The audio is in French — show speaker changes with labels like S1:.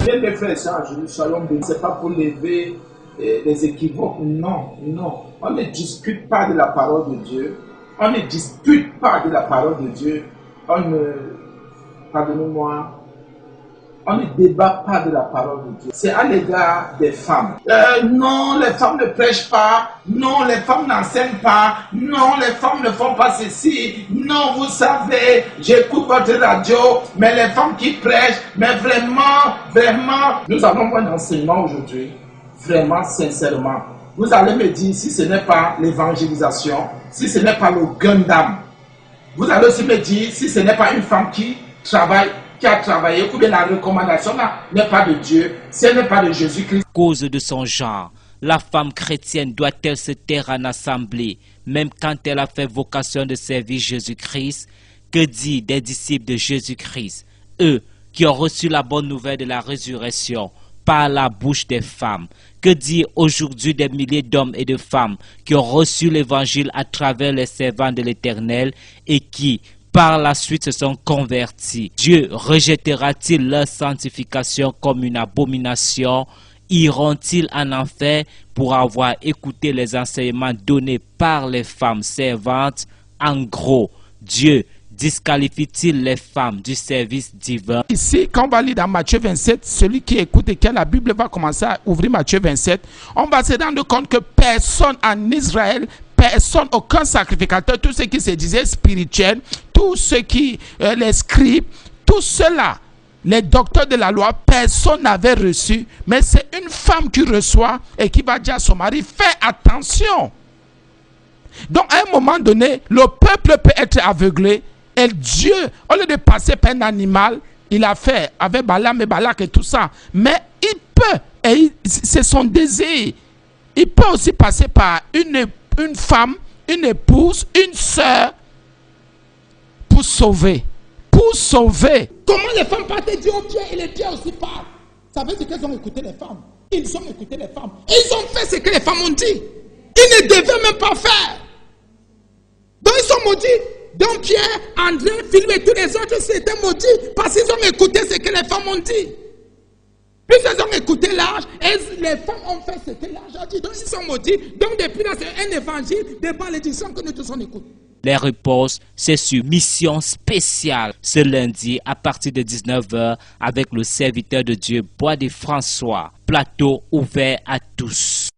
S1: Bien mes frères et sœurs, soyons bénis. Ce n'est pas pour lever les équivoques. Non, non. On ne discute pas de la parole de Dieu. On ne dispute pas de la parole de Dieu. On ne, pardonnez-moi, on ne débat pas de la parole de Dieu. C'est à l'égard des femmes. Non, les femmes ne prêchent pas. Non, les femmes n'enseignent pas. Non, les femmes ne font pas ceci. Non, vous savez, j'écoute votre radio, mais les femmes qui prêchent, mais vraiment, nous avons un enseignement aujourd'hui. Vraiment, sincèrement. Vous allez me dire si ce n'est pas l'évangélisation, si ce n'est pas le gain d'âme. Vous allez aussi me dire si ce n'est pas une femme qui travaille, qui a travaillé, ou bien la recommandation n'est pas de Dieu, ce n'est pas de Jésus-Christ.
S2: Cause de son genre, la femme chrétienne doit-elle se taire en assemblée, même quand elle a fait vocation de servir Jésus-Christ? Que dit des disciples de Jésus-Christ, eux qui ont reçu la bonne nouvelle de la résurrection par la bouche des femmes? Que dit aujourd'hui des milliers d'hommes et de femmes qui ont reçu l'évangile à travers les servants de l'Éternel et qui, par la suite, se sont convertis? Dieu rejettera-t-il leur sanctification comme une abomination? Iront-ils en enfer pour avoir écouté les enseignements donnés par les femmes servantes? En gros, Dieu disqualifie-t-il les femmes du service divin?
S3: Ici, quand on va lire dans Matthieu 27, celui qui écoute et qui a la Bible va commencer à ouvrir Matthieu 27, on va se rendre compte que personne en Israël, personne, aucun sacrificateur, tous ceux qui se disaient spirituels, tous ceux qui, les scribes, tous ceux-là, les docteurs de la loi, personne n'avait reçu, mais c'est une femme qui reçoit et qui va dire à son mari, fais attention. Donc à un moment donné, le peuple peut être aveuglé et Dieu, au lieu de passer par un animal, il a fait avec Balaam et Balak et tout ça, mais il peut, et c'est son désir, il peut aussi passer par une femme, une épouse, une sœur, pour sauver. Pour sauver. Comment les femmes partaient Dieu au pied et les pieds aussi partent? Ça veut dire qu'elles ont écouté les femmes. Ils ont écouté les femmes. Ils ont fait ce que les femmes ont dit. Ils ne devaient même pas faire. Donc ils sont maudits. Donc Pierre, André, Philippe et tous les autres s'étaient maudits parce qu'ils ont écouté ce que les femmes ont dit. Puis ils ont écouté l'âge et les femmes ont fait ce que l'âge a dit. Donc ils sont maudits. Donc depuis là, c'est un évangile de malédiction que nous tous on écoute.
S2: Les réponses, c'est sur Mission Spéciale ce lundi à partir de 19h avec le serviteur de Dieu Bois de François. Plateau ouvert à tous.